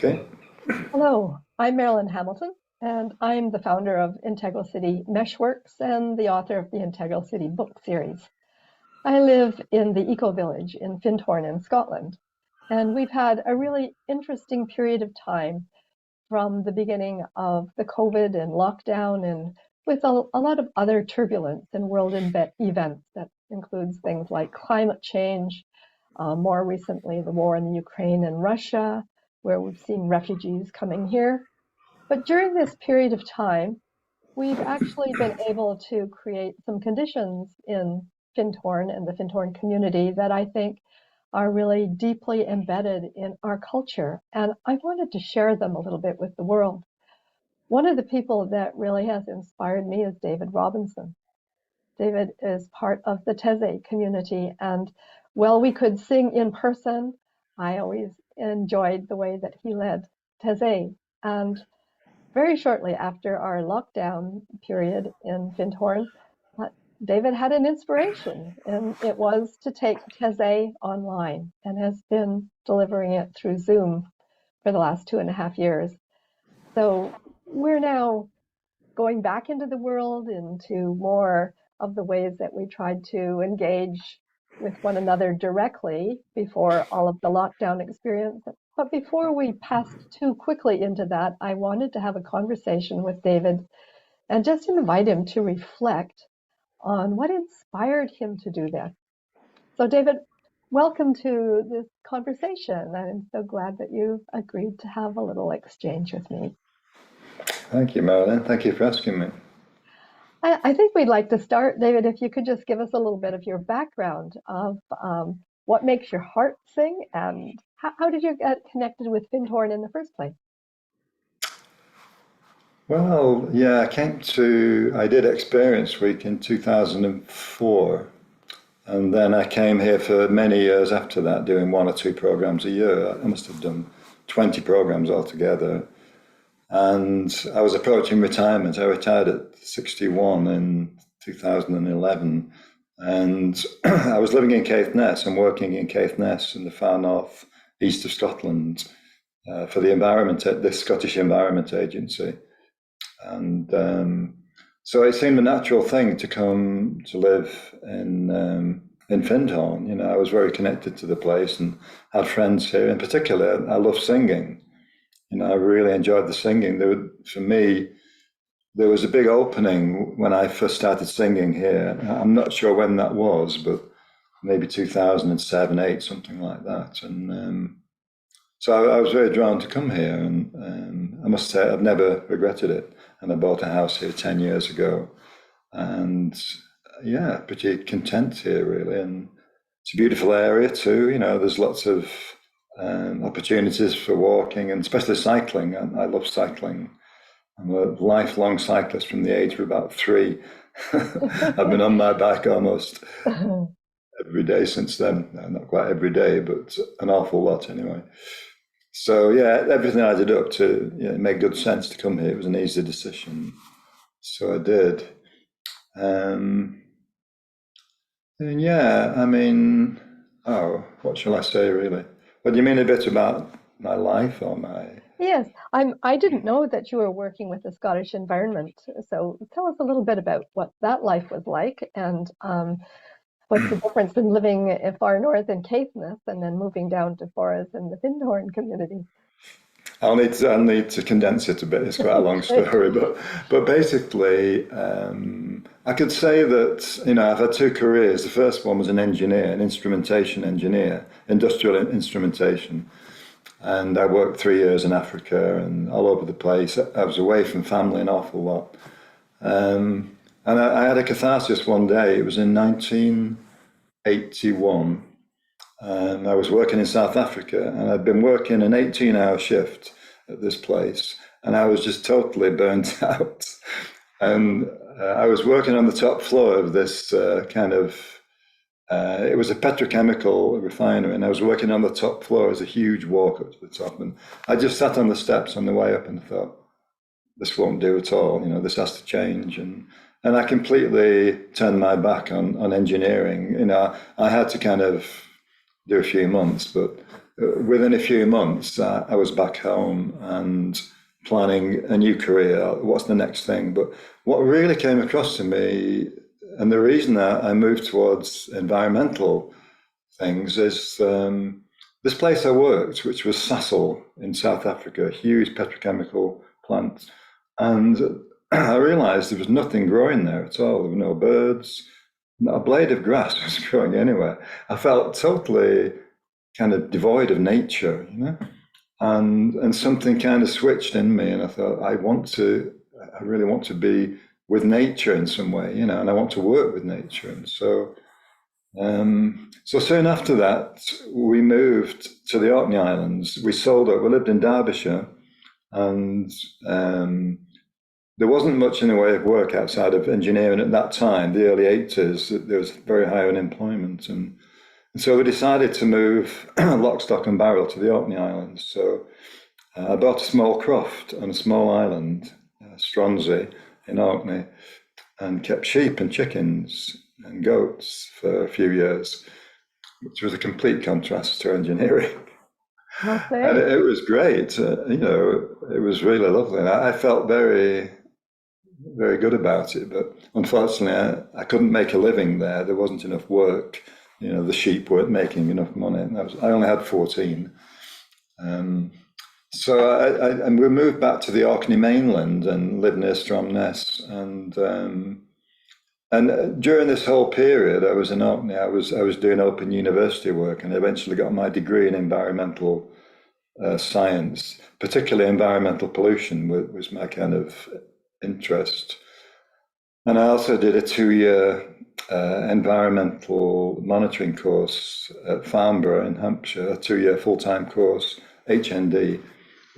Okay. Hello, I'm Marilyn Hamilton, and I'm the founder of Integral City Meshworks and the author of the Integral City book series. I live in the eco-village in Findhorn in Scotland, and we've had a really interesting period of time from the beginning of the COVID and lockdown, and with a lot of other turbulence in world events that includes things like climate change, more recently the war in the Ukraine and Russia, where we've seen refugees coming here. But during this period of time, we've actually been able to create some conditions in Findhorn and the Findhorn community that I think are really deeply embedded in our culture. And I wanted to share them a little bit with the world. One of the people that really has inspired me is David Robinson. David is part of the Taize community, and while we could sing in person, I always enjoyed the way that he led Taize. And very shortly after our lockdown period in Findhorn, David had an inspiration, and it was to take Taize online, and has been delivering it through Zoom for the last 2.5 years. So we're now going back into the world, into more of the ways that we tried to engage with one another directly before all of the lockdown experience. But before we passed too quickly into that, I wanted to have a conversation with David and just invite him to reflect on what inspired him to do this. So David, welcome to this conversation. I'm so glad that you agreed to have a little exchange with me. Thank you, Marilyn. Thank you for asking me. I think we'd like to start, David, if you could just give us a little bit of your background of what makes your heart sing, and how did you get connected with Findhorn in the first place? Well, yeah, I did Experience Week in 2004, and then I came here for many years after that, doing 1 or 2 programs a year. I must have done 20 programs altogether. And I was approaching retirement. I retired at 61 in 2011. And I was living in Caithness and working in Caithness in the far north east of Scotland for the Scottish Environment Agency. And so it seemed a natural thing to come to live in Findhorn. You know, I was very connected to the place and had friends here. In particular, I love singing. You know, I really enjoyed the singing. For me, there was a big opening when I first started singing here. I'm not sure when that was, but maybe 2007, 8, something like that. And so I was very drawn to come here, and I must say I've never regretted it. And I bought a house here 10 years ago, and yeah, pretty content here really. And it's a beautiful area too. You know, there's lots of opportunities for walking and especially cycling. I love cycling. I'm a lifelong cyclist from the age of about 3. I've been on my bike almost every day since then. Not quite every day, but an awful lot anyway. So yeah, everything I did up to it made good sense to come here. It was an easy decision, so I did. And yeah, I mean, what shall I say really? What do you mean a bit about my life or my? Yes, I didn't know that you were working with the Scottish Environment. So tell us a little bit about what that life was like, and what's the difference in living far north in Caithness and then moving down to Forres in the Findhorn community. I'll need to condense it a bit. It's quite a long story, but basically, I could say that I've had 2 careers. The first one was an engineer, an instrumentation engineer, industrial instrumentation, and I worked 3 years in Africa and all over the place. I was away from family an awful lot, and I had a catharsis one day. It was in 1981. I was working in South Africa, and I'd been working an 18-hour shift at this place, and I was just totally burnt out. And I was working on the top floor of this it was a petrochemical refinery, and I was working on the top floor as a huge walk up to the top. And I just sat on the steps on the way up and thought, this won't do at all. This has to change. And I completely turned my back on engineering. I had to kind of do a few months, but within a few months, I was back home and planning a new career. What's the next thing? But what really came across to me, and the reason that I moved towards environmental things, is this place I worked, which was Sasol in South Africa, a huge petrochemical plant. And I realized there was nothing growing there at all. There were no birds, not a blade of grass was growing anywhere. I felt totally kind of devoid of nature, you know, and something kind of switched in me, and I thought, I really want to be with nature in some way, you know, and I want to work with nature. And so soon after that, we moved to the Orkney Islands. We sold it. We lived in Derbyshire, and there wasn't much in the way of work outside of engineering at that time, the early 80s. There was very high unemployment. And so we decided to move lock, stock and barrel to the Orkney Islands. So I bought a small croft on a small island, Stronsay in Orkney, and kept sheep and chickens and goats for a few years, which was a complete contrast to engineering. Okay. And it was great. You know, it was really lovely. And I felt very, very good about it. But unfortunately, I couldn't make a living there. There wasn't enough work. You know, the sheep weren't making enough money. And I only had 14. So we moved back to the Orkney mainland and lived near Stromness. And during this whole period, I was in Orkney. I was doing open university work, and eventually got my degree in environmental science, particularly environmental pollution was my kind of interest. And I also did a 2-year environmental monitoring course at Farnborough in Hampshire, a 2-year full-time course, HND,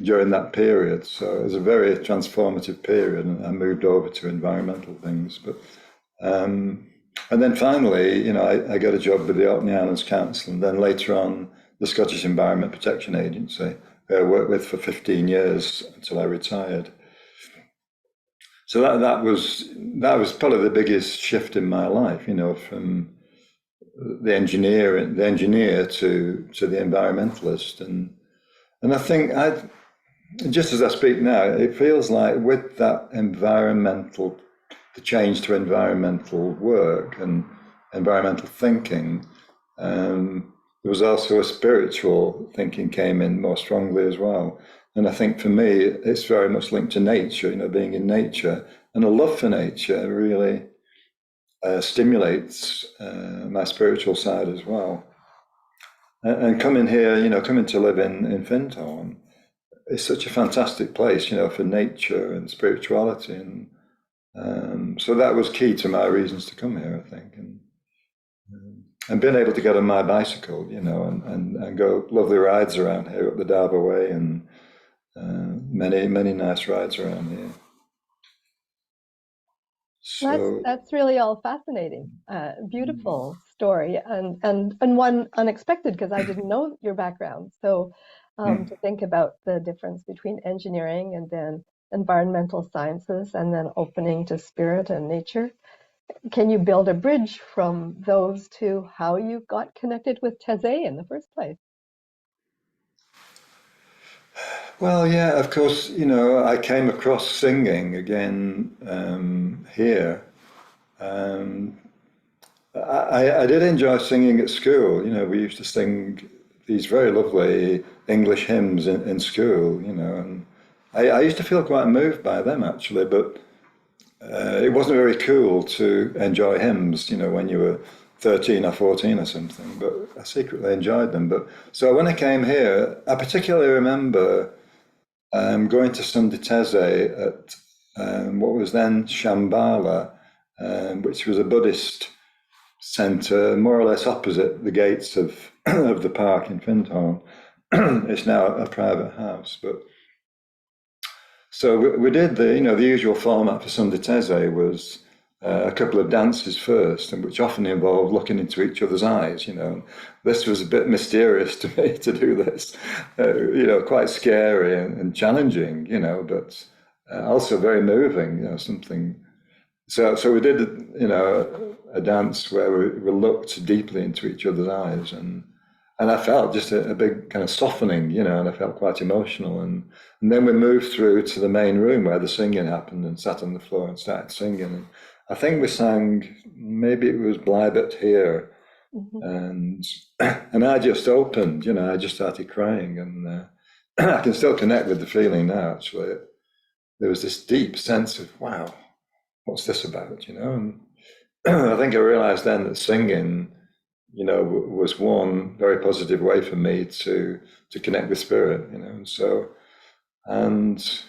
during that period. So it was a very transformative period, and I moved over to environmental things. But and then finally, you know, I got a job with the Orkney Islands Council, and then later on the Scottish Environment Protection Agency, who I worked with for 15 years until I retired. So that was probably the biggest shift in my life, you know, from the engineer to the environmentalist, and I think just as I speak now, it feels like with that the change to environmental work and environmental thinking, there was also a spiritual thinking came in more strongly as well. And I think for me, it's very much linked to nature, you know, being in nature, and a love for nature really stimulates my spiritual side as well. And coming here, you know, coming to live in Findhorn, it's such a fantastic place, you know, for nature and spirituality. And so that was key to my reasons to come here, I think. And being able to get on my bicycle, you know, and go lovely rides around here up the Darby Way, and many nice rides around here. So That's really all fascinating. Beautiful story, and one unexpected, because I didn't know your background. So to think about the difference between engineering and then environmental sciences, and then opening to spirit and nature. Can you build a bridge from those to how you got connected with Taize in the first place? well, yeah, of course, you know, I came across singing again here. I did enjoy singing at school. You know, we used to sing these very lovely English hymns in school, you know, and I used to feel quite moved by them actually, but it wasn't very cool to enjoy hymns, you know, when you were 13 or 14 or something, but I secretly enjoyed them. But so when I came here, I particularly remember going to Sunday Taize at what was then Shambhala, which was a Buddhist centre, more or less opposite the gates of of the park in Findhorn. It's now a private house, but so we did the usual format for Sunday Taize was a couple of dances first, and which often involved looking into each other's eyes. You know, this was a bit mysterious to me to do this. You know, quite scary and challenging. You know, but also very moving. You know, something. So we did, you know, a dance where we looked deeply into each other's eyes, and and I felt just a big kind of softening, and I felt quite emotional. And then we moved through to the main room where the singing happened and sat on the floor and started singing. And I think we sang, maybe it was Blibet Here. Mhm. And and I just opened, I just started crying. And I can still connect with the feeling now, actually. There was this deep sense of, wow, what's this about, And I think I realized then that singing, was one very positive way for me to connect with spirit, And so, and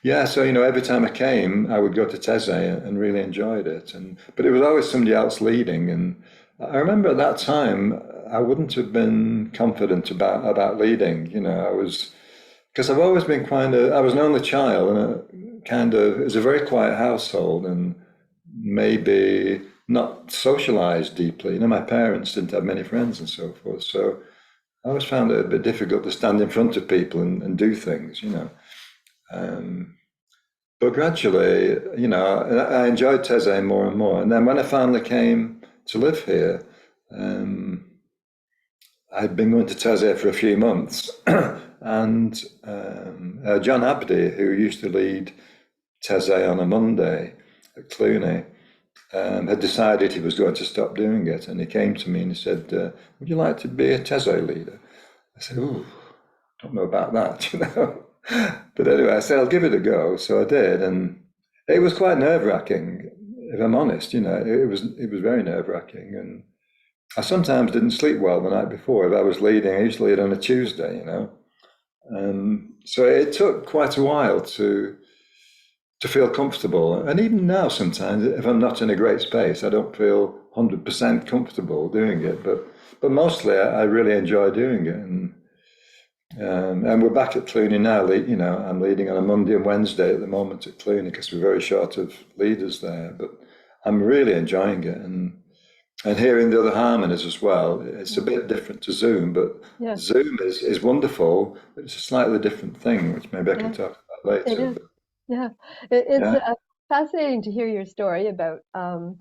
yeah, so every time I came, I would go to Taize and really enjoyed it. But it was always somebody else leading, and I remember at that time I wouldn't have been confident about leading. I was, because I've always been I was an only child, and it was a very quiet household, and maybe not socialized deeply. My parents didn't have many friends and so forth, so I always found it a bit difficult to stand in front of people and do things. But gradually, I enjoyed Taize more and more. And then when I finally came to live here, I'd been going to Taize for a few months, and John Abdi, who used to lead Taize on a Monday at Cluny, had decided he was going to stop doing it. And he came to me and he said, would you like to be a Taize leader? I said, oh, don't know about that, But anyway, I said, I'll give it a go. So I did. And it was quite nerve-wracking, if I'm honest, it was very nerve-wracking. And I sometimes didn't sleep well the night before. If I was leading, I used to lead on a Tuesday, So it took quite a while to feel comfortable. And even now, sometimes, if I'm not in a great space, I don't feel 100% comfortable doing it. But mostly, I really enjoy doing it. And we're back at Cluny now. I'm leading on a Monday and Wednesday at the moment at Cluny because we're very short of leaders there. But I'm really enjoying it, and hearing the other harmonies as well. It's a bit different to Zoom, but Yeah, Zoom is wonderful. It's a slightly different thing, which maybe I can yeah, talk about it later. is. But Yeah, it's yeah. fascinating to hear your story about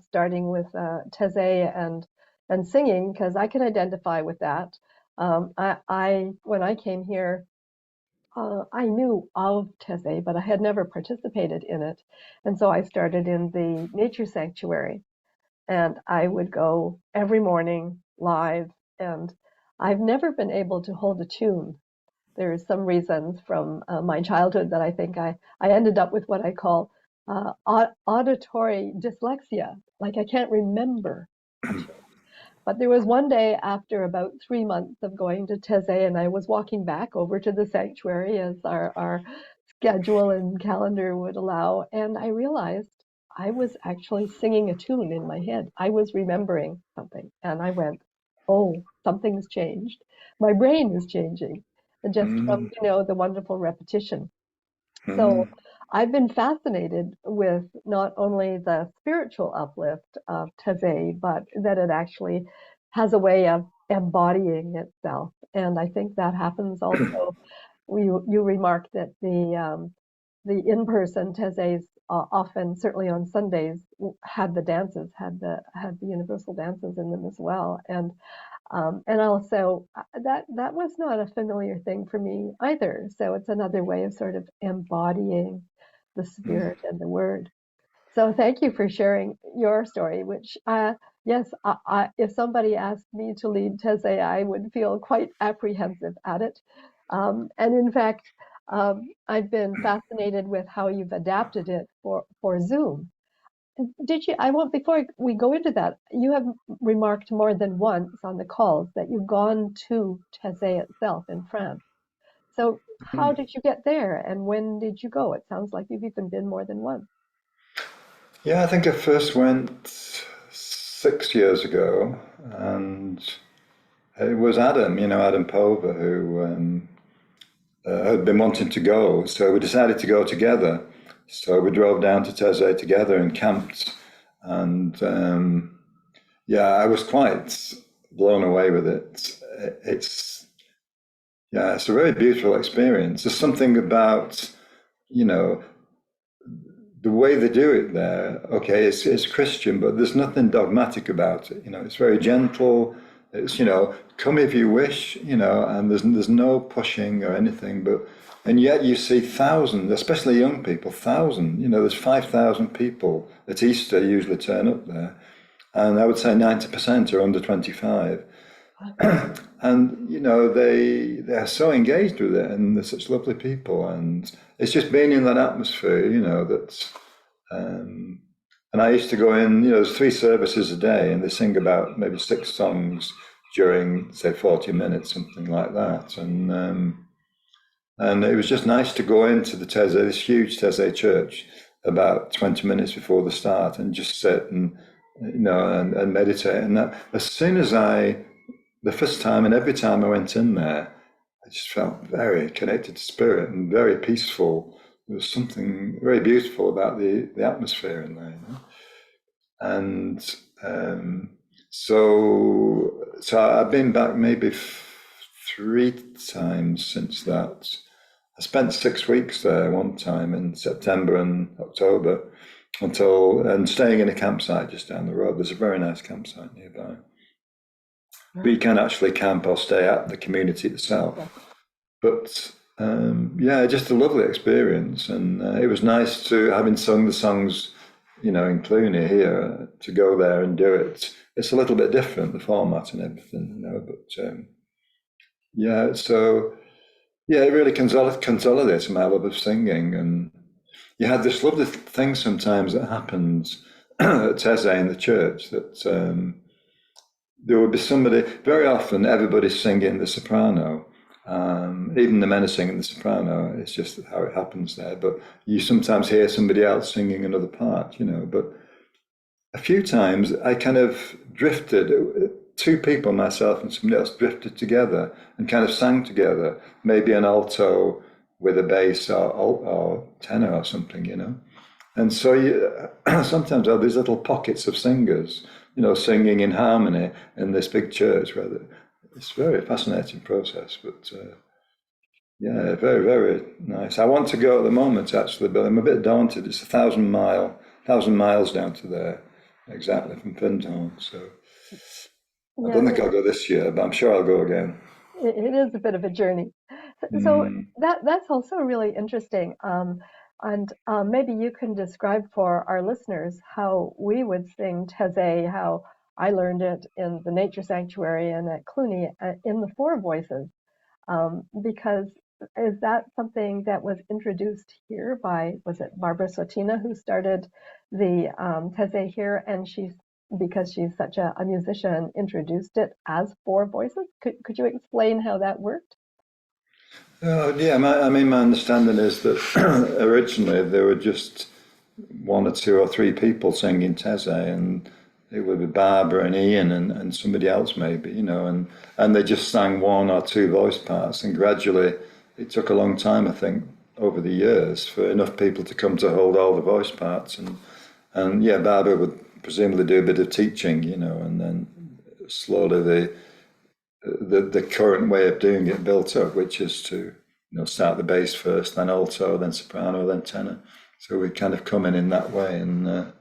starting with Teze and singing, because I can identify with that. I when I came here, I knew of Teze, but I had never participated in it, and so I started in the nature sanctuary, and I would go every morning live, and I've never been able to hold a tune. There's some reasons from my childhood that I think I ended up with what I call auditory dyslexia. Like I can't remember a tune. But there was one day after about 3 months of going to Teze, and I was walking back over to the sanctuary as our schedule and calendar would allow, and I realized I was actually singing a tune in my head. I was remembering something, and I went, "Oh, something's changed. My brain is changing." And just from, Mm, the wonderful repetition. So mm, I've been fascinated with not only the spiritual uplift of Teze, but that it actually has a way of embodying itself. And I think that happens also. You remarked that the in-person Tezes often, certainly on Sundays, had the dances, had the universal dances in them as well. And also that was not a familiar thing for me either. So it's another way of sort of embodying the mm, spirit and the word. So thank you for sharing your story, which, yes, if somebody asked me to lead Teze, I would feel quite apprehensive at it. And in fact, I've been fascinated with how you've adapted it for Zoom. Did you, I want, before we go into that, you have remarked more than once on the calls that you've gone to Teze itself in France. So how mm. did you get there and when did you go? It sounds like you've even been more than once. Yeah, I think I first went 6 years ago, and it was Adam, Adam Pova, who had been wanting to go. So we decided to go together. So we drove down to Teze together and camped. And yeah, I was quite blown away with it. It's a very beautiful experience. There's something about, you know, the way they do it there, okay, it's Christian, but there's nothing dogmatic about it. It's very gentle. It's, come if you wish, and there's no pushing or anything. And yet you see thousands, especially young people, there's 5,000 people at Easter usually turn up there. And I would say 90% are under 25. And they're so engaged with it, and they're such lovely people, and it's just being in that atmosphere, that's and I used to go in, there's 3 services a day, and they sing about maybe 6 songs during, say, 40 minutes, something like that. And it was just nice to go into the Taize, this huge Taize church, about 20 minutes before the start, and just sit and and meditate. And that, as soon as the first time and every time I went in there, I just felt very connected to spirit and very peaceful. There was something very beautiful about the atmosphere in there. And so I've been back maybe 3 times since that. I spent 6 weeks there one time in September and October, and staying in a campsite just down the road. There's a very nice campsite nearby. But you can actually camp or stay at the community itself. Yeah. But just a lovely experience. And it was nice to, having sung the songs, in Cluny here, to go there and do it. It's a little bit different, the format and everything, but it really consolidates my love of singing. And you had this lovely thing sometimes that happens at Taize in the church, that there would be somebody, very often everybody's singing the soprano, even the men are singing the soprano. It's just how it happens there. But you sometimes hear somebody else singing another part, but a few times I kind of drifted, 2 people, myself and somebody else, drifted together and kind of sang together, maybe an alto with a bass or tenor or something, And so sometimes there are these little pockets of singers, singing in harmony in this big church. It's a very fascinating process, but very, very nice. I want to go at the moment, actually, but I'm a bit daunted. It's 1,000 miles down to there, exactly, from Findhorn. So I don't think I'll go this year, but I'm sure I'll go again. It is a bit of a journey. So that's also really interesting. And maybe you can describe for our listeners how we would sing Taize, how I learned it in the Nature Sanctuary and at Cluny in the 4 voices. Because is that something that was introduced here by, was it Barbara Sotina who started the Taize here, and because she's such a musician, introduced it as 4 voices? Could you explain how that worked? My understanding is that originally there were just 1 or 2 or 3 people singing Taize, and it would be Barbara and Ian and somebody else maybe, and they just sang 1 or 2 voice parts, and gradually it took a long time, I think, over the years for enough people to come to hold all the voice parts, and Barbara would presumably do a bit of teaching, and then slowly the current way of doing it built up, which is to start the bass first, then alto, then soprano, then tenor. So we kind of come in that way, and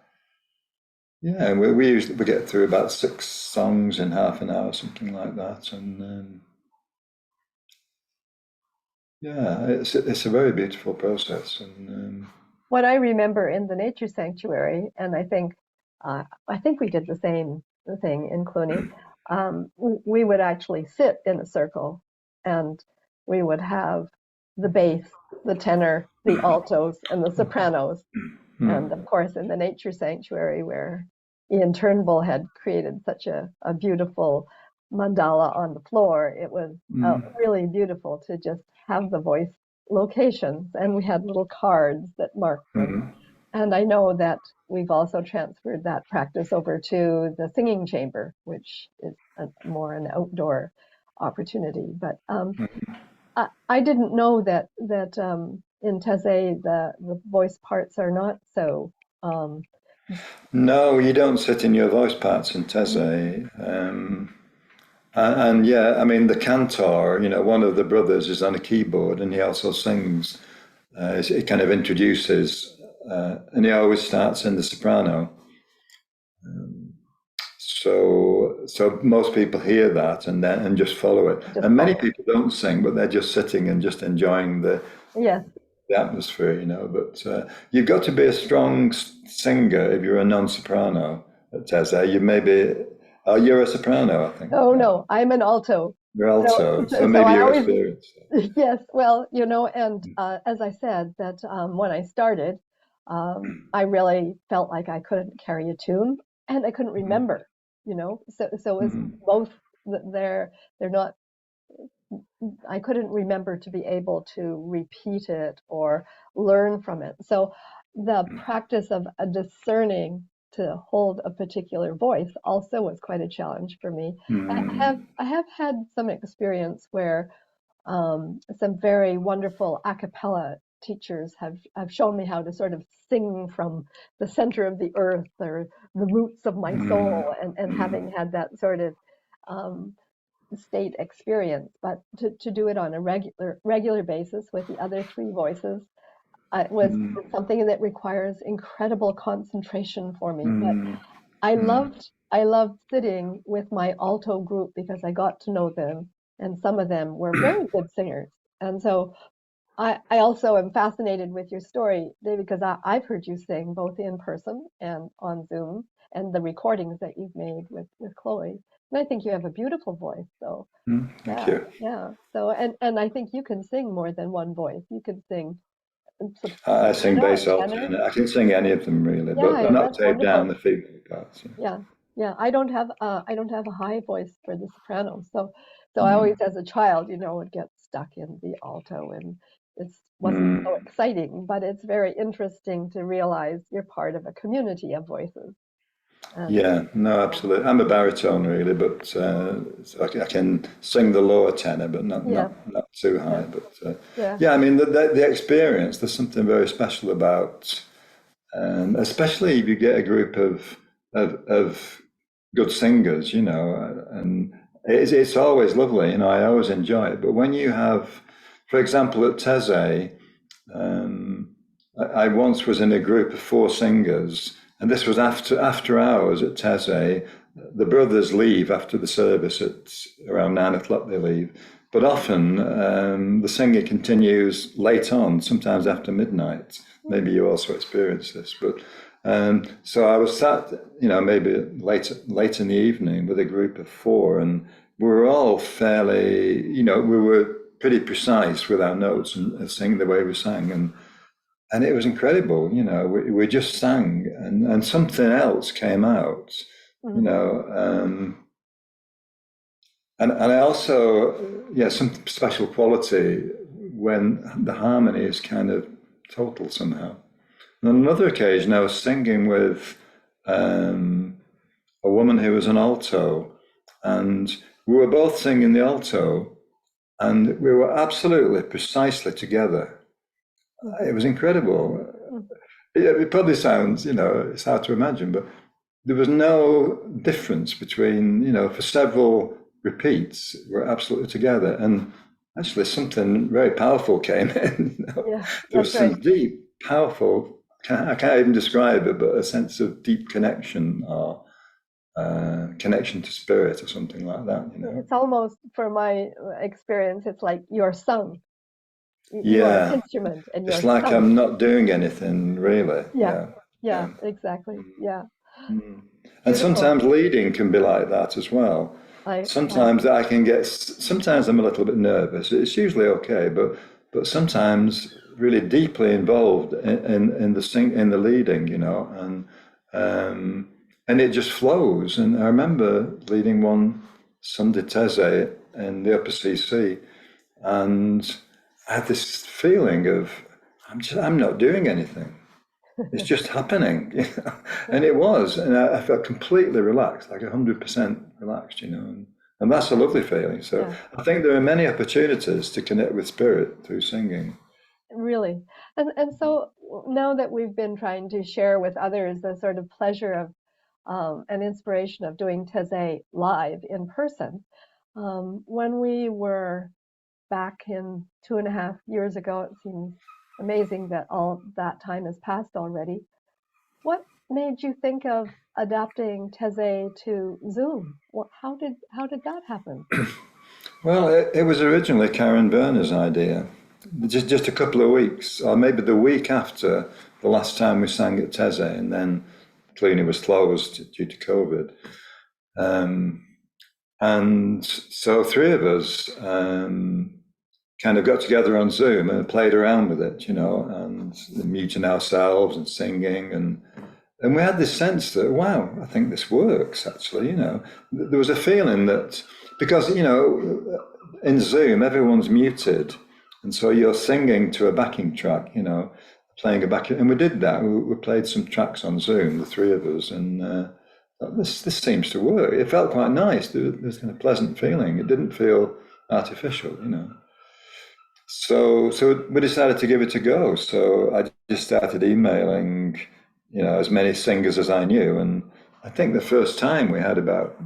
we get through about 6 songs in half an hour, something like that, and it's a very beautiful process. And what I remember in the Nature Sanctuary, and I think we did the same thing in Cluny. We would actually sit in a circle, and we would have the bass, the tenor, the altos, and the sopranos. And of course, in the Nature Sanctuary, where Ian Turnbull had created such a beautiful mandala on the floor, it was really beautiful to just have the voice locations. And we had little cards that marked them. And I know that we've also transferred that practice over to the singing chamber, which is more an outdoor opportunity. But I didn't know that in Taize the voice parts are not so. No, you don't sit in your voice parts in Taize. The cantor, one of the brothers is on a keyboard, and he also sings. He kind of introduces and he always starts in the soprano. So most people hear that and just follow it. Just And many follow. people don't sing, but they're just sitting and just enjoying Yes. the atmosphere, you know. But you've got to be a strong singer if you're a non-soprano at Taize. You maybe, oh, you're a soprano, I think. Oh Yeah. no, I'm an alto. You're alto, so So maybe I you're always, experienced. yes, well, you know, and as I said, that when I started, I really felt like I couldn't carry a tune and I couldn't remember, you know. So it was Mm, both, they're not, I couldn't remember to be able to repeat it or learn from it. So the practice of discerning to hold a particular voice also was quite a challenge for me. I have had some experience where some very wonderful a cappella teachers have shown me how to sort of sing from the center of the earth or the roots of my soul, and having had that sort of um, state experience, but to do it on a regular basis with the other three voices was something that requires incredible concentration for me. But I loved sitting with my alto group because I got to know them, and some of them were very good singers. And so I also am fascinated with your story, David, because I've heard you sing both in person and on Zoom, and the recordings that you've made with Chloe. And I think you have a beautiful voice. So thank yeah, you. yeah. So and I think you can sing more than one voice. You can sing I sing soprano bass, and alto, tenor. and I can sing any of them really, but Yeah, an that's octave down wonderful. the female parts. Yeah, yeah. I don't have a high voice for the soprano. So I always, as a child, you know, would get stuck in the alto, and it wasn't so exciting. But it's very interesting to realize you're part of a community of voices. And Yeah, no, absolutely. I'm a baritone really, but so I can sing the lower tenor, but yeah, not too yeah, high. But yeah. yeah, I mean the experience. There's something very special about, especially if you get a group of good singers, you know, and it's always lovely. You know, I always enjoy it. But when you have, for example, at Teze. I once was in a group of four singers, and this was after hours at Teze. The brothers leave after the service at around 9 o'clock. They leave, but often the singer continues late on, sometimes after midnight. Maybe you also experience this, but so I was sat, you know, maybe late in the evening with a group of four, and we were all fairly, you know, we were pretty precise with our notes and singing the way we sang, and it was incredible. You know, we just sang, and something else came out. You Mhm. know, and I also, yeah, some special quality when the harmony is kind of total somehow. And on another occasion, I was singing with a woman who was an alto, and we were both singing the alto, and we were absolutely precisely together. It was incredible. Mhm. It probably sounds, you know, it's hard to imagine, but there was no difference between, you know, for several repeats, we're absolutely together. And actually, something very powerful came in. You know? Yeah, There was that's right. some deep, powerful, I can't even describe it, but a sense of deep connection or connection to spirit or something like that, you know. It's almost, for my experience, it's like you're sung. You are an Yeah, instrument and it's you're like sung. I'm not doing anything really. Yeah, Yeah, yeah, yeah. exactly. Yeah, And beautiful. sometimes leading can be like that as well. I Sometimes I can get, sometimes I'm a little bit nervous. It's usually okay, but sometimes really deeply involved in the in the leading, you know, and it just flows. And I remember leading one Sunday Teze in the Upper CC, and I had this feeling of I'm not doing anything. It's just happening, you know? And it was, and I felt completely relaxed, like 100% relaxed, you know, and that's a lovely feeling. So yeah, I think there are many opportunities to connect with spirit through singing. really. And so now that we've been trying to share with others the sort of pleasure of and inspiration of doing Teze live in person, when we were back in 2.5 years ago, it seems amazing that all that time has passed already. What made you think of adapting Taize to Zoom? How did that happen? Well, it was originally Karen Berner's idea. Just a couple of weeks, or maybe the week after the last time we sang at Teze, and then Cluny was closed due to COVID. And so three of us kind of got together on Zoom and played around with it, and muting ourselves and singing, and we had this sense that, wow, I think this works actually. There was a feeling that, because in Zoom everyone's muted, and so you're singing to a backing track, playing a backing, and we did that. We played some tracks on Zoom, the three of us, and this seems to work. It felt quite nice. There was kind of pleasant feeling. It didn't feel artificial. So we decided to give it a go. So I just started emailing, as many singers as I knew, and I think the first time we had about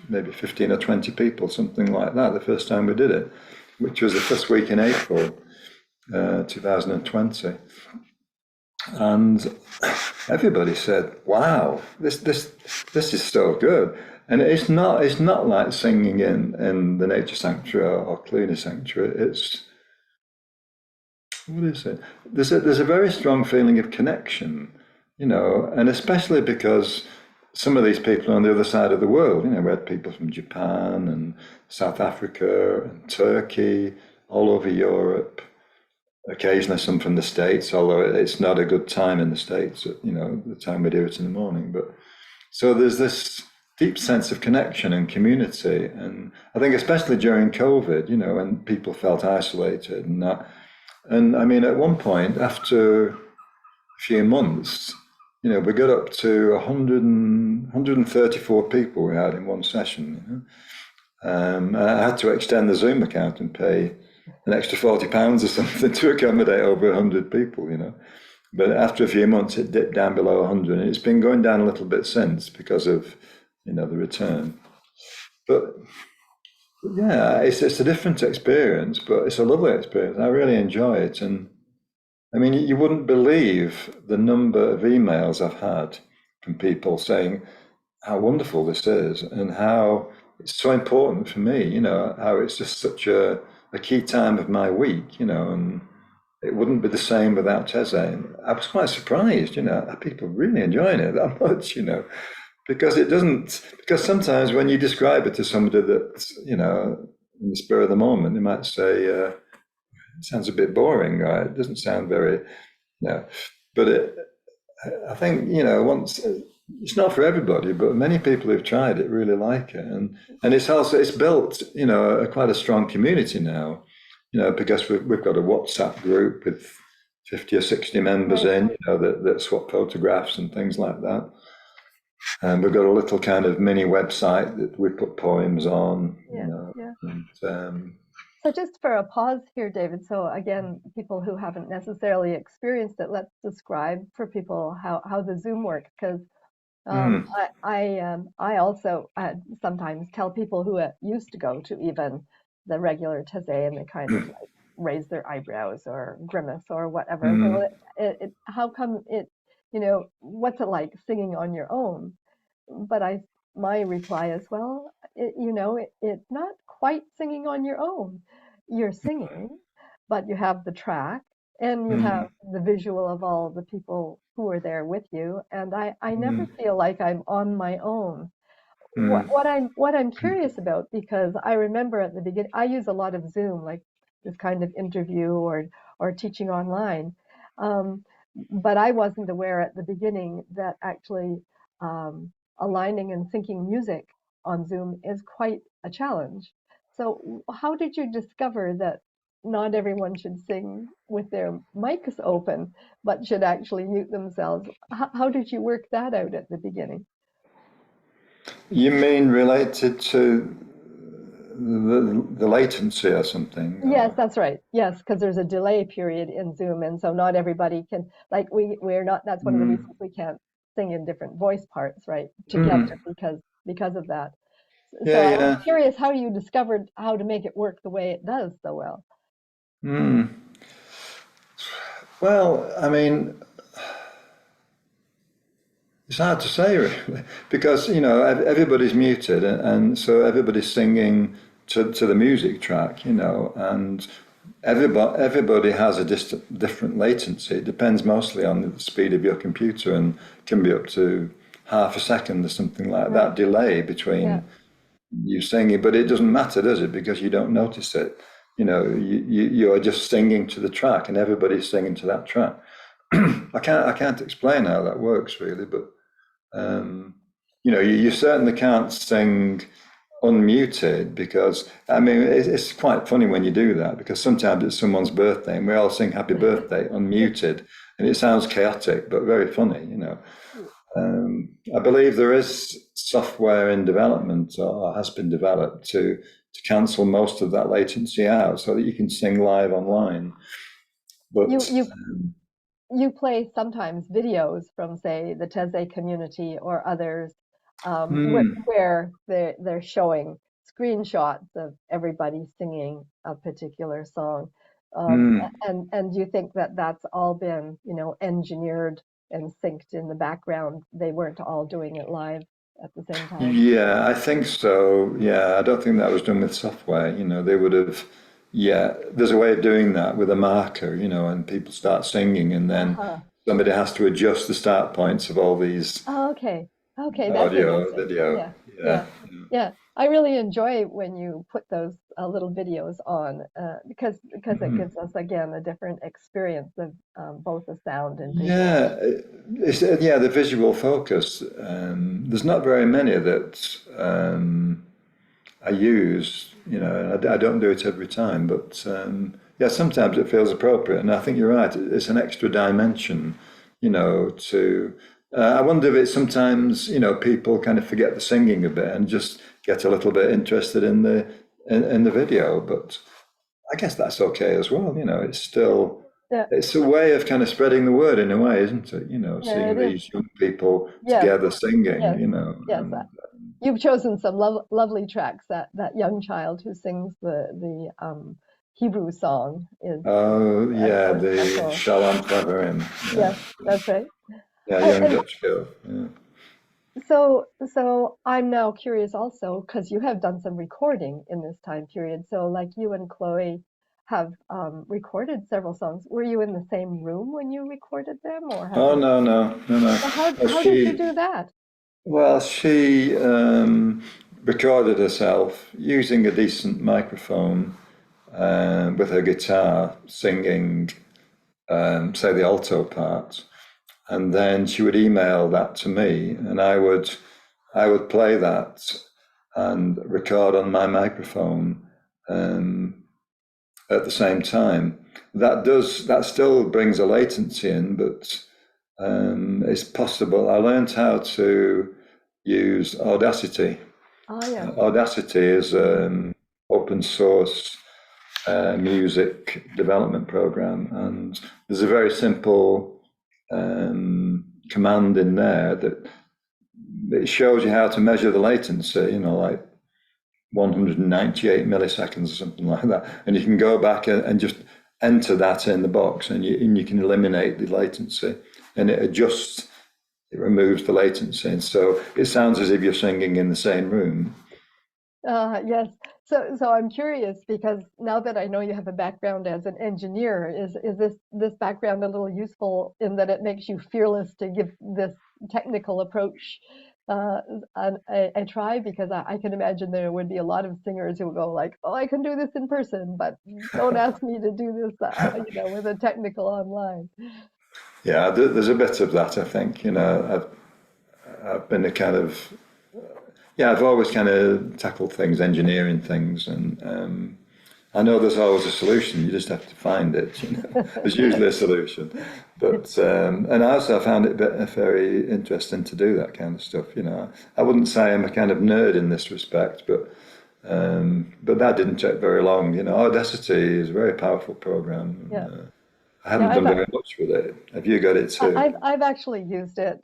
maybe 15 or 20 people, something like that, the first time we did it, which was the first week in April 2020. And everybody said, "Wow, this is so good." And it's not like singing in the nature sanctuary or Cluny sanctuary. It's, what is it? There's a very strong feeling of connection, and especially because some of these people are on the other side of the world. We had people from Japan and South Africa and Turkey, all over Europe. Occasionally some from the States, although it's not a good time in the States, the time we do it in the morning. But so there's this deep sense of connection and community. And I think especially during COVID, when people felt isolated and that. And I mean, at one point, after a few months, we got up to 134 people we had in one session. And I had to extend the Zoom account and pay an extra £40 or something to accommodate over 100 people, But after a few months, it dipped down below 100, and it's been going down a little bit since because of, the return. But yeah, it's a different experience, but it's a lovely experience. I really enjoy it. And I mean, you wouldn't believe the number of emails I've had from people saying how wonderful this is and how it's so important for me, how it's just such a key time of my week, and it wouldn't be the same without Teze. And I was quite surprised, people really enjoying it that much, because because sometimes when you describe it to somebody that's, in the spur of the moment, they might say, it sounds a bit boring, right? It doesn't sound very, but I think, once, it's not for everybody, but many people who've tried it really like it. And it's built, quite a strong community now, because we've got a WhatsApp group with 50 or 60 members in, that swap photographs and things like that. And we've got a little kind of mini website that we put poems on, And, so just for a pause here, David. So again, people who haven't necessarily experienced it, let's describe for people how the Zoom works, because I also sometimes tell people who used to go to even the regular Teze, and they kind of like raise their eyebrows or grimace or whatever. Well, how come it, what's it like singing on your own? But my reply is, well, it's not quite singing on your own. You're singing, but you have the track and you have the visual of all the people who are there with you. And I never feel like I'm on my own. What I'm curious about, because I remember at the beginning, I use a lot of Zoom, like this kind of interview or teaching online. But I wasn't aware at the beginning that actually aligning and syncing music on Zoom is quite a challenge. So how did you discover that not everyone should sing with their mics open, but should actually mute themselves? How did you work that out at the beginning? You mean related to the latency or something? Yes, that's right. Yes, because there's a delay period in Zoom, and so not everybody can, like we're not, that's one of the reasons we can't sing in different voice parts, right, together because of that. So I was curious how you discovered how to make it work the way it does so well. Well, I mean, it's hard to say really, because everybody's muted, and so everybody's singing to the music track, and everybody has a different latency. It depends mostly on the speed of your computer, and can be up to half a second or something like Right. that delay Yeah. between you singing. But it doesn't matter, does it? Because you don't notice it. You are just singing to the track, and everybody's singing to that track. I can't explain how that works really, but um, you certainly can't sing unmuted, because I mean it's quite funny when you do that, because sometimes it's someone's birthday and we all sing happy birthday unmuted, and it sounds chaotic but very funny. I believe there is software in development, or has been developed, to cancel most of that latency out so that you can sing live online. You But you you play sometimes videos from, say, the Taize community or others, where they're showing screenshots of everybody singing a particular song. Um, mm, and you think that that's all been, engineered and synced in the background? They weren't all doing it live at the same time. Yeah, I think so. Yeah, I don't think that was done with software. They would have, yeah, there's a way of doing that with a marker, and people start singing, and then Uh-huh. somebody has to adjust the start points of all these Oh, okay. Okay, that's audio, interesting. video. Yeah, Yeah. yeah, yeah. I really enjoy when you put those little videos on, because it gives us again a different experience of both the sound and visual. Yeah, yeah, the visual focus. There's not very many that I use, and I don't do it every time, but yeah, sometimes it feels appropriate, and I think you're right. It's an extra dimension, to. I wonder if it's sometimes, people kind of forget the singing a bit and just get a little bit interested in the video, but I guess that's okay as well. It's still. Yeah, It's a way of kind of spreading the word in a way, isn't it? yeah, Seeing it is. these young people Yes, together singing, yes, yes. You've chosen some lovely tracks. That young child who sings the Hebrew song is oh, of yeah, course the special. Shalom Favorim. Yeah, Yes, that's right. yeah, young And Dutch girl. Yeah. so I'm now curious also, because you have done some recording in this time period. So like you and Chloe have recorded several songs. Were you in the same room when you recorded them, or have Oh you? no, no, no, no. So how Well, how did you do that? she recorded herself using a decent microphone, with her guitar, singing, say, the alto part, and then she would email that to me, and I would play that and record on my microphone, um, at the same time. That still brings a latency in, but it's possible. I learned how to use Audacity. Oh yeah. Audacity is open source music development program, and there's a very simple command in there that it shows you how to measure the latency. Like 198 milliseconds or something like that, and you can go back and just enter that in the box, and you can eliminate the latency, and it removes the latency, and so it sounds as if you're singing in the same room. Yes. So I'm curious because now that I know you have a background as an engineer, is this background a little useful in that it makes you fearless to give this technical approach a try? Because I can imagine there would be a lot of singers who would go like, "Oh, I can do this in person, but don't ask me to do this, with a technical online." Yeah, there's a bit of that, I think. I've been a kind of, yeah, I've always kind of tackled things, engineering things, and I know there's always a solution. You just have to find it. There's usually a solution, but and I also found it very interesting to do that kind of stuff. I wouldn't say I'm a kind of nerd in this respect, but that didn't take very long. Audacity is a very powerful program. Yeah. I Yeah, haven't done very much with it. Have you got it too? I've actually used it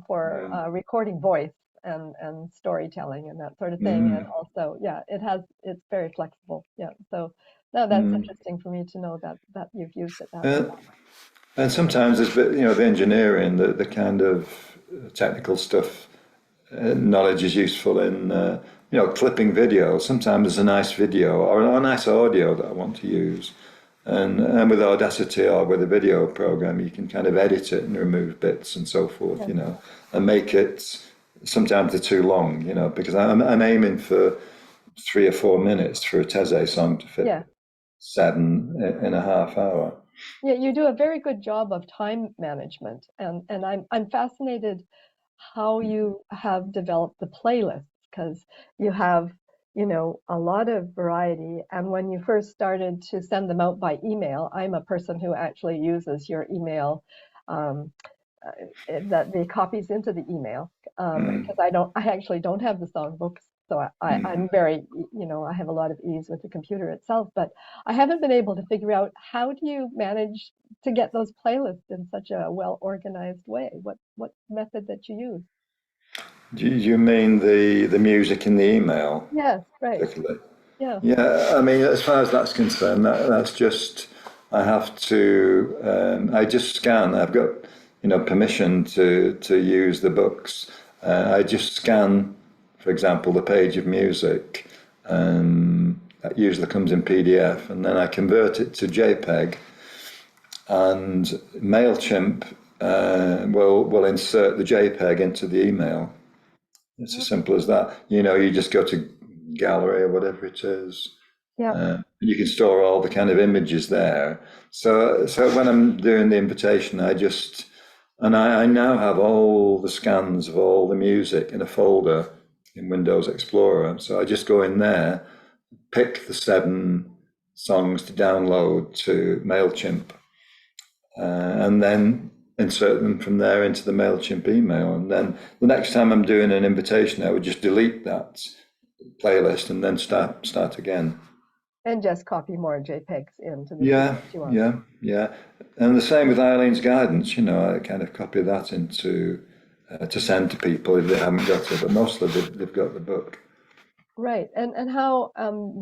for Yeah. recording voice and storytelling and that sort of thing. And Mm, also, yeah, it's very flexible. Yeah. So no, that's mm. interesting for me to know that you've used it that way. Uh, And sometimes there's the engineering, the kind of technical stuff, knowledge is useful in clipping video. Sometimes there's a nice video or a nice audio that I want to use, and with Audacity or with a video program, you can kind of edit it and remove bits and so forth, Yeah. and make it. Sometimes they're too long, because I'm aiming for 3 or 4 minutes for a Taize song to fit Yeah. 7.5 hours. Yeah, you do a very good job of time management, and I'm fascinated how you have developed the playlists because you have, a lot of variety. And when you first started to send them out by email, I'm a person who actually uses your email, um, that the copies into the email, because I actually don't have the songbooks, so I'm very, I have a lot of ease with the computer itself, but I haven't been able to figure out how do you manage to get those playlists in such a well organized way? What method that you use? Do you mean the music in the email, Yes, right. particularly? Yeah, Yeah, I mean, as far as that's concerned, that's just I have to. I just scan. I've got permission to use the books. I just scan, for example, the page of music, and that usually comes in PDF, and then I convert it to JPEG, and Mailchimp will insert the JPEG into the email. It's as simple as that. You just go to gallery or whatever it is. yeah, You can store all the kind of images there. So when I'm doing the invitation, I now have all the scans of all the music in a folder in Windows Explorer. So I just go in there, pick the 7 songs to download to Mailchimp, and then insert them from there into the MailChimp email. And then the next time I'm doing an invitation, I would just delete that playlist and then start again. and just copy more JPEGs into the Yeah, that you want. yeah, yeah. And the same with Eileen's guidance, I kind of copy that into to send to people if they haven't got it, but mostly they've got the book. Right. And how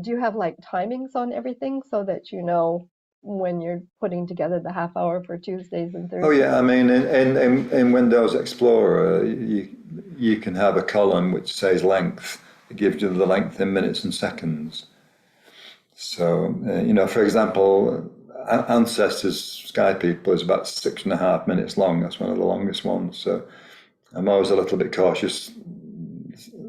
do you have like timings on everything so that you know when you're putting together the half hour for Tuesdays and Oh Thursdays? yeah, I mean in Windows Explorer you can have a column which says length. It gives you the length in minutes and seconds. So, for example, Ancestors Sky People is about 6.5 minutes long. That's one of the longest ones. So I'm always a little bit cautious.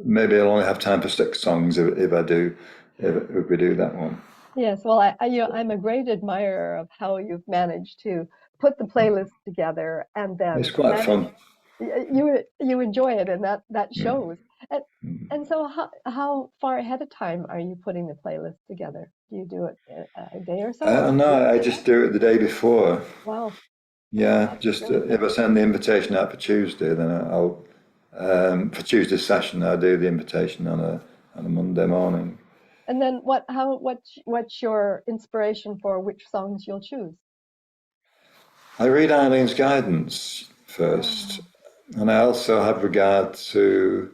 Maybe I'll only have time for 6 songs if we do that one. Yes, well, I'm a great admirer of how you've managed to put the playlist together and It's then quite manage. fun. You enjoy it, and that Yeah. shows. And and so, how far ahead of time are you putting the playlist together? Do you do it a day or so, or a week No, in I advance? just do it the day before. Wow, Yeah, that's just really if I fast. send the invitation out for Tuesday, then I'll for Tuesday's session I do the invitation on a Monday morning. And then what's your inspiration for which songs you'll choose? I read Eileen's guidance first, Oh, and I also have regard to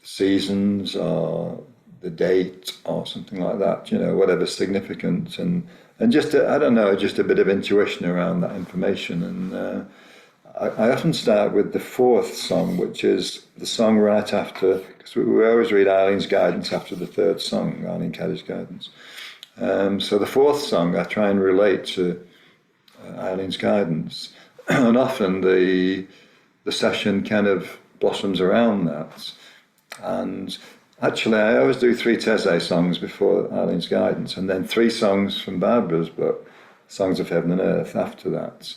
seasons or the date or something like that, whatever's significant, and just I don't know, just a bit of intuition around that information. And I often start with the 4th song, which is the song right after, because we always read Eileen's guidance after the 3rd song, Eileen Caddy's guidance. So the 4th song I try and relate to Eileen's guidance, and often the session kind of blossoms around that. And actually, I always do 3 Teze songs before Eileen's guidance, and then 3 songs from Barbara's book, Songs of Heaven and Earth, after that.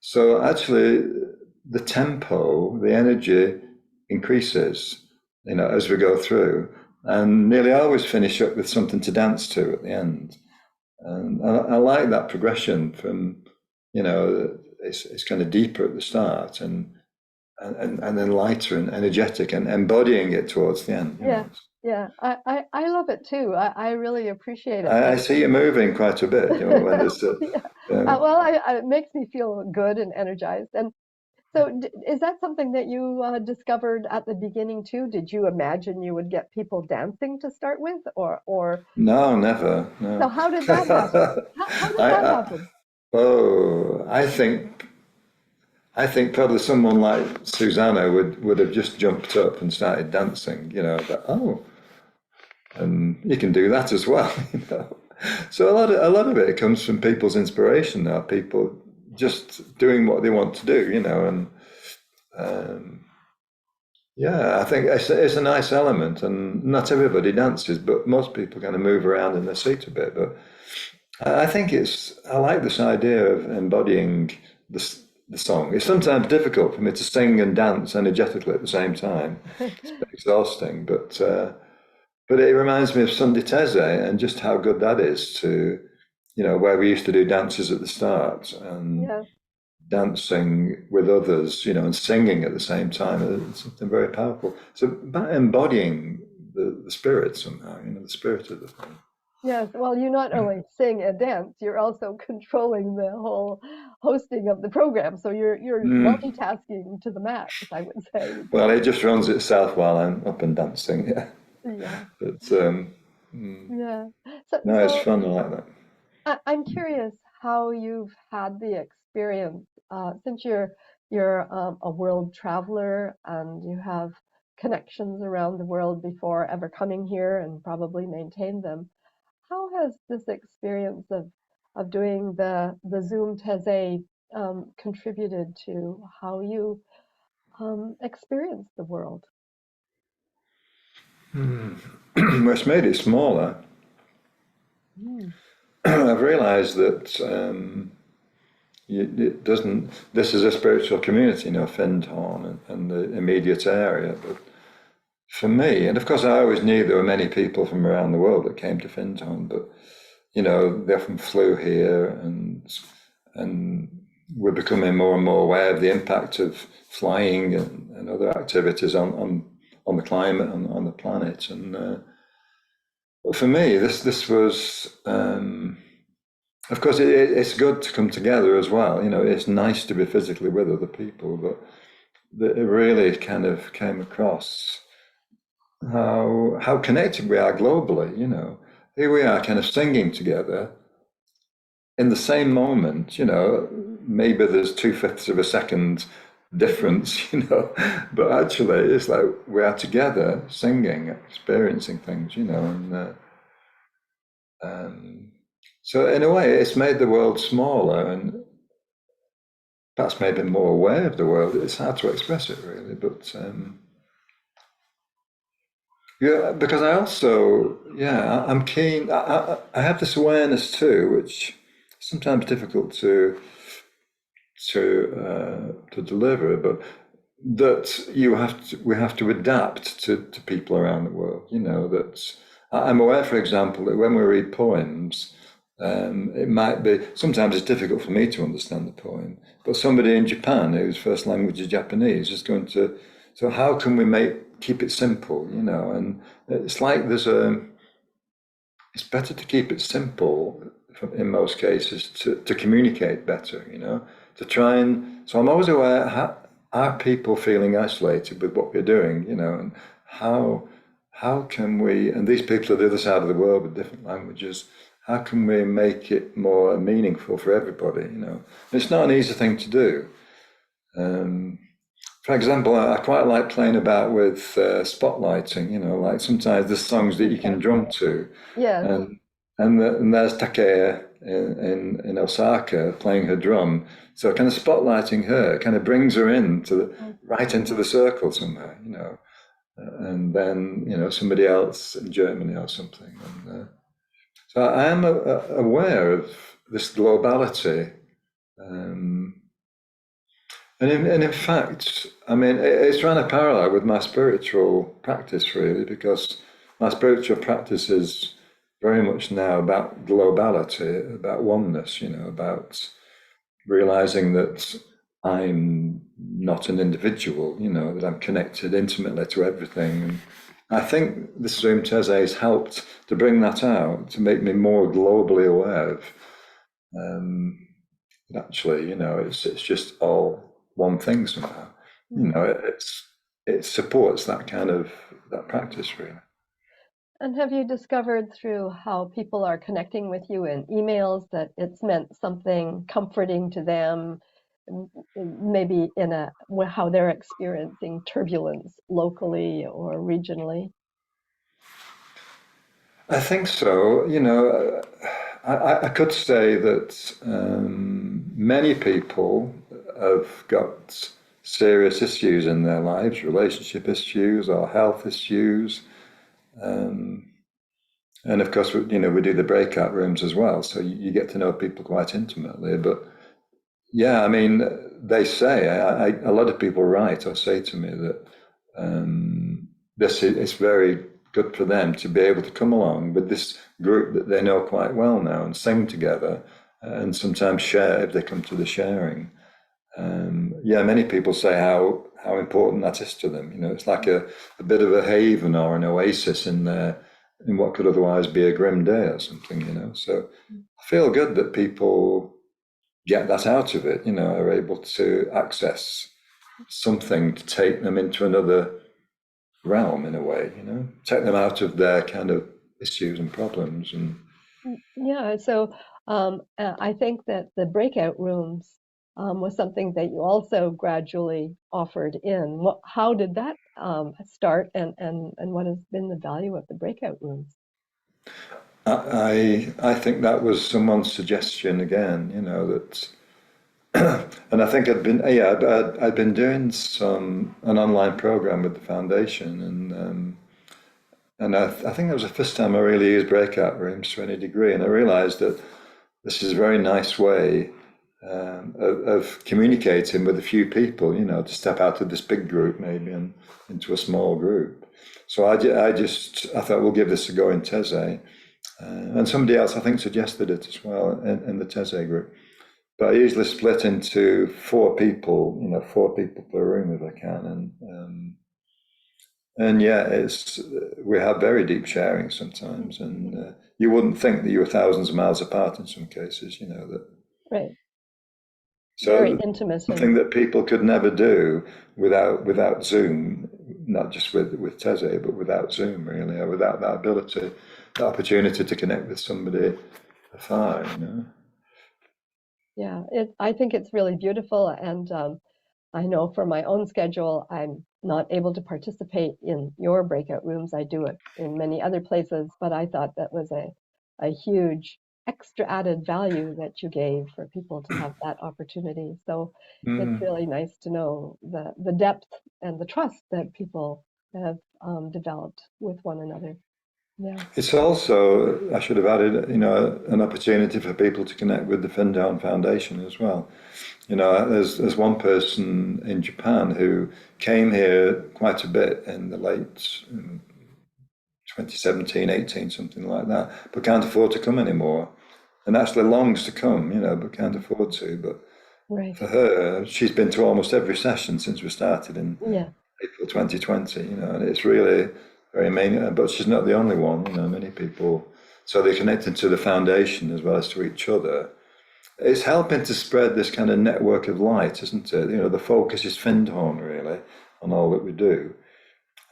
So actually, the tempo, the energy increases, as we go through, and nearly always finish up with something to dance to at the end. And I like that progression from, it's kind of deeper at the start and then lighter and energetic and embodying it towards the end. yeah, yeah. I love it too. I really appreciate it. I see you moving quite a bit, when there's, Yeah. uh, Well, it makes me feel good and energized. And so, is that something that you discovered at the beginning too? Did you imagine you would get people dancing to start with, or no, never, so? no. How did that happen? How did I, that I happen? Oh, I think probably someone like Susanna would have just jumped up and started dancing, but and you can do that as well, So a lot of it comes from people's inspiration now, people just doing what they want to do, and um, yeah, I think it's a nice element, and not everybody dances, but most people kind of move around in their seat a bit. But I think I like this idea of embodying the song. It's sometimes difficult for me to sing and dance energetically at the same time. It's a bit exhausting, but it reminds me of Sunday Teze and just how good that is to, where we used to do dances at the start and Yeah. dancing with others, and singing at the same time. It's something very powerful. So about embodying the spirit somehow, the spirit of the thing. Yes, well, you not only sing and dance, you're also controlling the whole hosting of the program. So you're Mm. multitasking to the max, I would say. Well, it just runs itself while I'm up and dancing. Yeah, Yeah, but yeah. So no, it's so fun. I like that. I'm curious how you've had the experience since you're a world traveler and you have connections around the world before ever coming here and probably maintained them. How has this experience of doing the Zoom Teze contributed to how you experience the world? Well, it's made it smaller. Mm. I've realised that it doesn't. This is a spiritual community, Findhorn and the immediate area. But for me, and of course, I always knew there were many people from around the world that came to Findhorn, but they often flew here, and we're becoming more and more aware of the impact of flying and other activities on the climate and on the planet. And for me, this was, of course, it's good to come together as well. It's nice to be physically with other people, but it really kind of came across how connected we are globally. Here we are, kind of singing together in the same moment. Maybe there's 2/5 of a second difference. But actually, it's like we are together singing, experiencing things. And Um, so in a way, it's made the world smaller and perhaps made me more aware of the world. It's hard to express it really, but yeah, because I also, yeah, I'm keen. I have this awareness too, which is sometimes difficult to deliver, but that we have to adapt to people around the world. That I'm aware, for example, that when we read poems, it might be sometimes it's difficult for me to understand the poem, but somebody in Japan whose first language is Japanese is going to. So how can we keep it simple? And it's like it's better to keep it simple in most cases to communicate better, to try and. So I'm always aware, are people feeling isolated with what we're doing, and how can we, and these people are the other side of the world with different languages, how can we make it more meaningful for everybody? It's not an easy thing to do. Um, for example, I quite like playing about with spotlighting. Like sometimes there's songs that you can drum to, Yes. and and there's Takea in Osaka playing her drum. So kind of spotlighting her kind of brings her right into the circle somehow. And then somebody else in Germany or something. And so I am aware of this globality. Um, and in fact, I mean, it's run a parallel with my spiritual practice, really, because my spiritual practice is very much now about globality, about oneness, about realizing that I'm not an individual, that I'm connected intimately to everything. And I think this Zoom Teze has helped to bring that out, to make me more globally aware of um, actually, it's just all one thing somehow. Mm. It supports that kind of that practice really. And have you discovered through how people are connecting with you in emails that it's meant something comforting to them, maybe in how they're experiencing turbulence locally or regionally? I think so. I could say that many people have got serious issues in their lives, relationship issues or health issues. And of course, we do the breakout rooms as well. So you get to know people quite intimately. But yeah, I mean, they say, a lot of people write or say to me that this is very good for them to be able to come along with this group that they know quite well now and sing together and sometimes share if they come to the sharing. Yeah, many people say how important that is to them. It's like a bit of a haven or an oasis in what could otherwise be a grim day or something. So I feel good that people get that out of it, are able to access something to take them into another realm in a way, take them out of their kind of issues and problems. And Yeah, so I think that the breakout rooms was something that you also gradually offered in. How did that start, and what has been the value of the breakout rooms? I think that was someone's suggestion again, that, and I think I'd been doing an online program with the foundation, and I think that was the first time I really used breakout rooms to any degree, and I realised that this is a very nice way of communicating with a few people, to step out of this big group maybe and into a small group. So I thought we'll give this a go in Taize. And somebody else, I think, suggested it as well in the Taize group. But I usually split into four people, 4 people per room if I can. And yeah, we have very deep sharing sometimes. And you wouldn't think that you were thousands of miles apart in some cases, that. Right, very So intimate something and that people could never do without Zoom, not just with Teze, but without Zoom really, or without that ability, the opportunity to connect with somebody afar. yeah, I think it's really beautiful, and I know for my own schedule, I'm not able to participate in your breakout rooms. I do it in many other places, but I thought that was a huge extra added value that you gave for people to have that opportunity. So it's Mm. really nice to know the depth and the trust that people have developed with one another. Yeah. It's also, I should have added, an opportunity for people to connect with the Findhorn Foundation as well. There's one person in Japan who came here quite a bit in the late 2017, 18, something like that, but can't afford to come anymore. And actually longs to come, but can't afford to. But Right. for her, she's been to almost every session since we started in Yeah. April 2020, and it's really very amazing. But she's not the only one, many people. So they're connected to the foundation as well as to each other. It's helping to spread this kind of network of light, isn't it? The focus is Findhorn, really, on all that we do.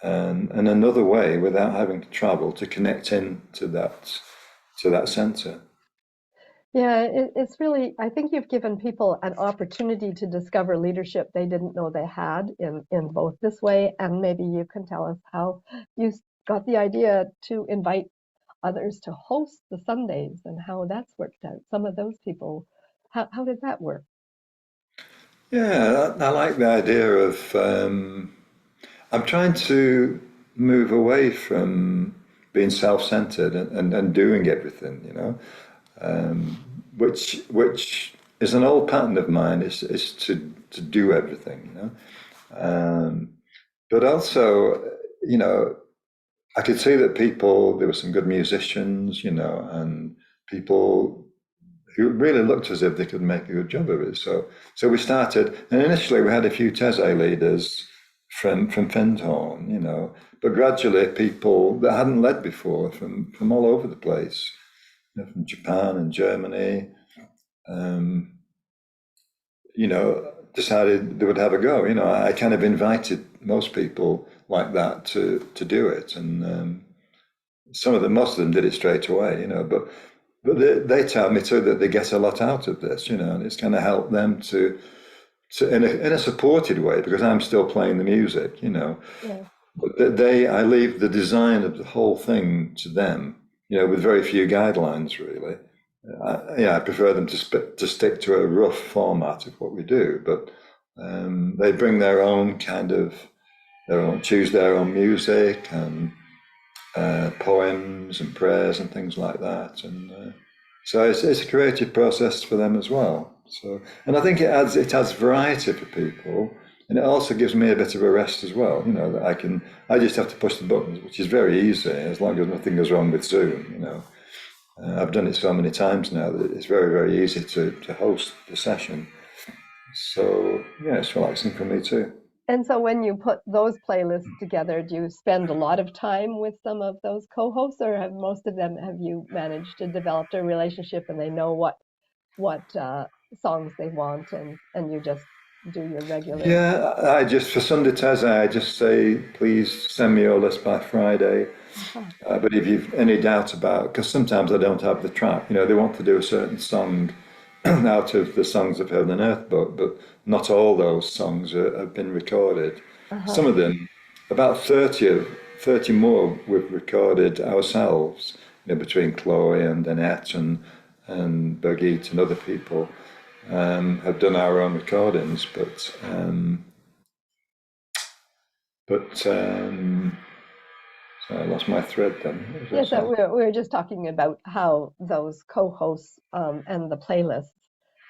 And another way, without having to travel, to connect in to that centre. Yeah, it's really, I think you've given people an opportunity to discover leadership they didn't know they had in both this way, and maybe you can tell us how you got the idea to invite others to host the Sundays and how that's worked out. Some of those people, how did that work? Yeah, I like the idea of. I'm trying to move away from being self-centered and doing everything, which is an old pattern of mine, is to do everything. But also, you know, I could see that there were some good musicians, and people who really looked as if they could make a good job of it. So we started, and initially we had a few Teze leaders from Findhorn, but gradually people that hadn't led before from all over the place, from Japan and Germany, um, decided they would have a go. I kind of invited most people like that to do it, and most of them did it straight away, you know, but they tell me too that they get a lot out of this, you know, and it's going to help them to in a supported way because I'm still playing the music, you know. Yeah. But I leave the design of the whole thing to them, you know, with very few guidelines really. I prefer them to stick to a rough format of what we do, but they bring their own choose their own music and poems and prayers and things like that, and so it's a creative process for them as well. So, and I think it adds variety for people, and it also gives me a bit of a rest as well. You know that I just have to push the buttons, which is very easy as long as nothing goes wrong with Zoom. You know, I've done it so many times now that it's very easy to host the session. So yeah, it's relaxing for me too. And so when you put those playlists together, do you spend a lot of time with some of those co-hosts, or have most of them, have you managed to develop a relationship and they know what songs they want, and you just do your regular? Yeah, for Sunday Taize, I just say, please send me your list by Friday. Uh-huh. But if you've any doubt about, because sometimes I don't have the track, you know, they want to do a certain song out of the songs of Heaven and Earth book, but not all those songs have been recorded. Uh-huh. Some of them, about 30 more we've recorded ourselves, you know, between Chloe and Annette and Birgit and other people have done our own recordings, but so I lost my thread then. What was Yes, I saying? we were just talking about how those co-hosts and the playlists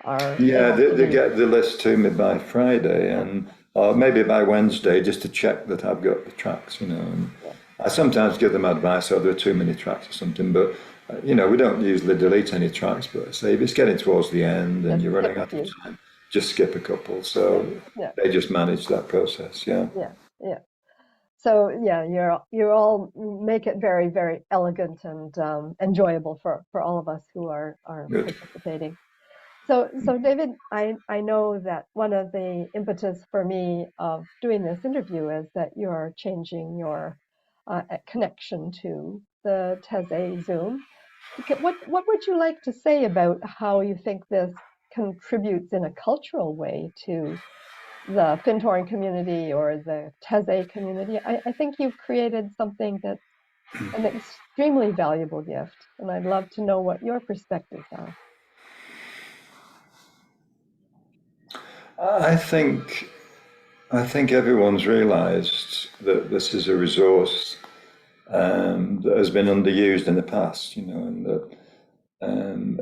are Yeah, able to they be. get the list to me by Friday, Yeah, and or maybe by Wednesday, just to check that I've got the tracks, you know. And yeah. I sometimes give them advice, or there are too many tracks or something. But you know, we don't usually delete any tracks. But I say if it's getting towards the end and Just you're skip running a out of few. time, just skip a couple. Yeah, So yeah, they just manage that process. Yeah. yeah, yeah. So yeah, you all make it very elegant and enjoyable for all of us who are Good. participating. So David, I know that one of the impetus for me of doing this interview is that you're changing your connection to the Teze Zoom. What would you like to say about how you think this contributes in a cultural way to the Findhorn community or the Teze community? I think you've created something that's an extremely valuable gift, and I'd love to know what your perspectives are. I think I think everyone's realised that this is a resource that has been underused in the past, you know, and that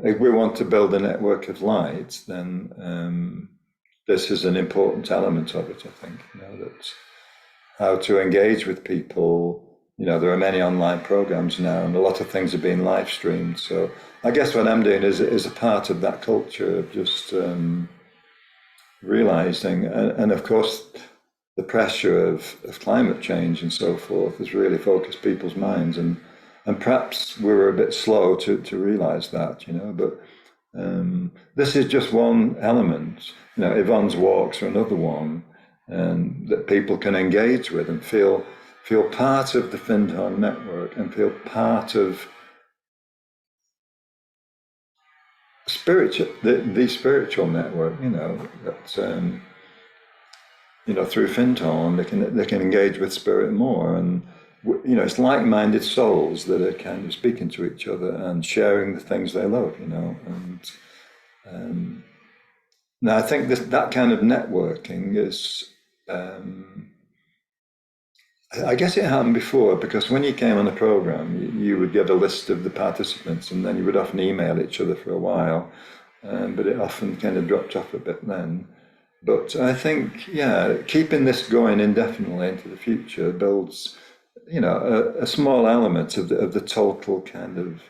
if we want to build a network of light, then this is an important element of it. I think, you know, that how to engage with people. You know, there are many online programs now, and a lot of things are being live streamed. So I guess what I'm doing is a part of that culture of just realizing, and of course, the pressure of climate change and so forth has really focused people's minds, and perhaps we were a bit slow to realize that, you know. But this is just one element. You know, Yvonne's walks are another one, and that people can engage with and feel part of the Findhorn network and feel part of the spiritual network. You know that. You know, through Findhorn, they can engage with spirit more, and you know, it's like-minded souls that are kind of speaking to each other and sharing the things they love. You know, and now I think that kind of networking is. I guess it happened before because when you came on the program, you would get a list of the participants, and then you would often email each other for a while, but it often kind of dropped off a bit then. But I think, yeah, keeping this going indefinitely into the future builds, you know, a small element of the total kind of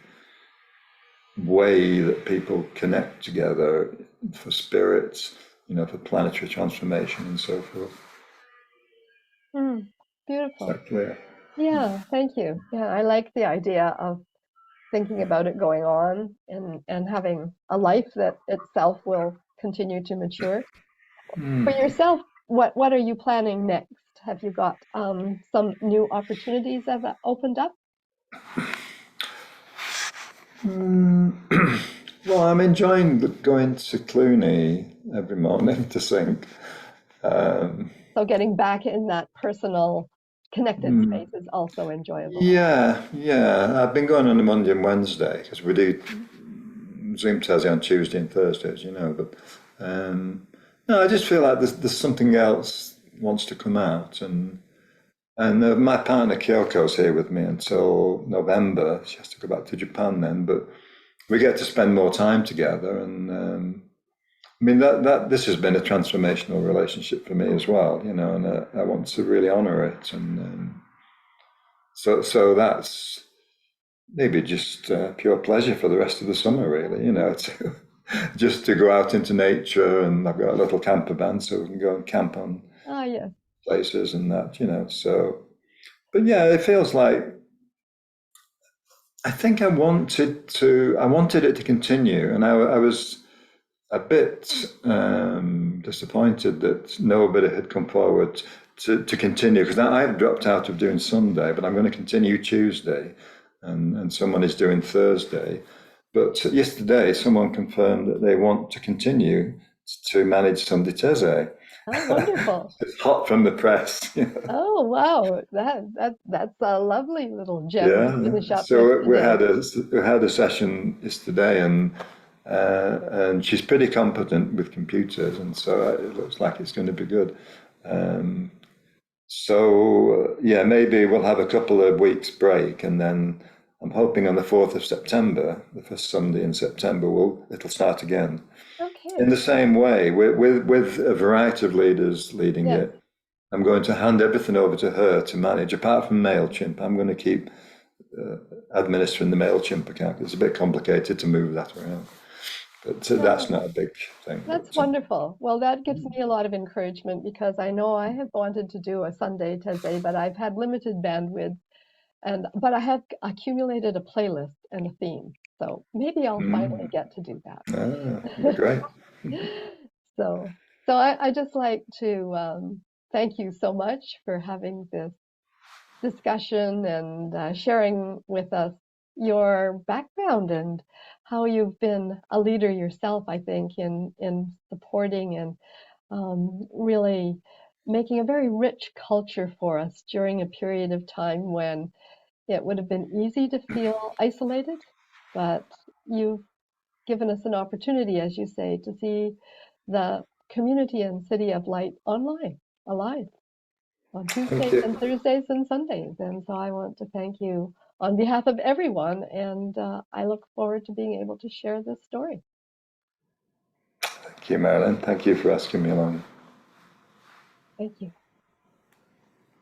way that people connect together for spirits, you know, for planetary transformation and so forth. Mm, Is beautiful. that clear? Yeah, thank you. Yeah, I like the idea of thinking about it going on and having a life that itself will continue to mature. For yourself, what are you planning next? Have you got some new opportunities that have opened up? Well, I'm enjoying going to Clooney every morning to sing. So getting back in that personal connected space is also enjoyable. Yeah. I've been going on a Monday and Wednesday because we do Zoom Taize on Tuesday and Thursdays, you know. But no, I just feel like there's something else wants to come out, and my partner Kyoko's here with me until November. She has to go back to Japan then, but we get to spend more time together. And I mean that this has been a transformational relationship for me as well, you know, and I want to really honour it. And so that's maybe just pure pleasure for the rest of the summer, really, you know, to, just to go out into nature. And I've got a little camper van, so we can go and camp on Ah, yes. places and that, you know. So, but yeah, it feels like I think I wanted it to continue, and I was a bit disappointed that nobody had come forward to continue because I've dropped out of doing Sunday, but I'm going to continue Tuesday, and someone is doing Thursday. But yesterday, someone confirmed that they want to continue to manage Sunday Teze. Oh, wonderful. It's hot from the press. You know? Oh, wow. That's a lovely little gem to Yeah. finish up with So today. we had a session yesterday, and she's pretty competent with computers, and so it looks like it's going to be good. Um, yeah, maybe we'll have a couple of weeks break, and then I'm hoping on the 4th of September, the first Sunday in September, it'll start again in Okay. the same way with a variety of leaders leading Yes. it. I'm going to hand everything over to her to manage. Apart from MailChimp, I'm going to keep administering the MailChimp account. It's a bit complicated to move that around, but that's No, not a big thing. that's But wonderful. Well, that gives me a lot of encouragement because I know I have wanted to do a Sunday Teze, but I've had limited bandwidth, but I have accumulated a playlist and a theme. So maybe I'll finally get to do that. that'd be great. So, so I just like to thank you so much for having this discussion and sharing with us your background and how you've been a leader yourself, I think, in supporting and really making a very rich culture for us during a period of time when it would have been easy to feel isolated, but you've given us an opportunity, as you say, to see the community and City of Light online, alive on Thank Tuesdays and you. Thursdays and Sundays. And so I want to thank you on behalf of everyone. And I look forward to being able to share this story. Thank you, Marilyn. Thank you for asking me along. Thank you.